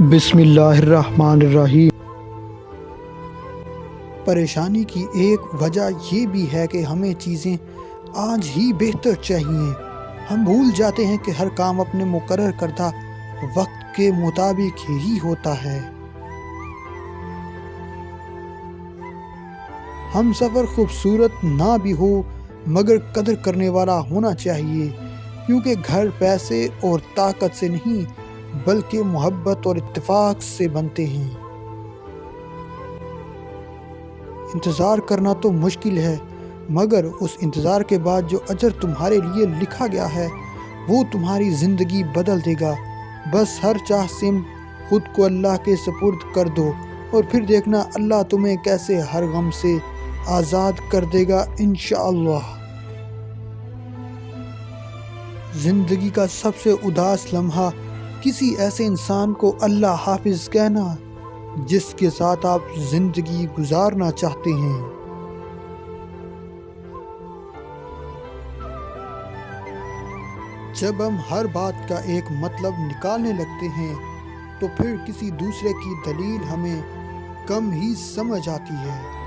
بسم اللہ الرحمن الرحیم۔ پریشانی کی ایک وجہ یہ بھی ہے کہ ہمیں چیزیں آج ہی بہتر چاہیے۔ ہم بھول جاتے ہیں کہ ہر کام اپنے مقرر کردہ وقت کے مطابق ہی ہوتا ہے۔ ہم سفر خوبصورت نہ بھی ہو مگر قدر کرنے والا ہونا چاہیے، کیونکہ گھر پیسے اور طاقت سے نہیں بلکہ محبت اور اتفاق سے بنتے ہیں۔ انتظار کرنا تو مشکل ہے، مگر اس انتظار کے بعد جو اجر تمہارے لیے لکھا گیا ہے وہ تمہاری زندگی بدل دے گا۔ بس ہر چاہ سے خود کو اللہ کے سپرد کر دو اور پھر دیکھنا اللہ تمہیں کیسے ہر غم سے آزاد کر دے گا انشاءاللہ۔ زندگی کا سب سے اداس لمحہ کسی ایسے انسان کو اللہ حافظ کہنا جس کے ساتھ آپ زندگی گزارنا چاہتے ہیں۔ جب ہم ہر بات کا ایک مطلب نکالنے لگتے ہیں تو پھر کسی دوسرے کی دلیل ہمیں کم ہی سمجھ آتی ہے۔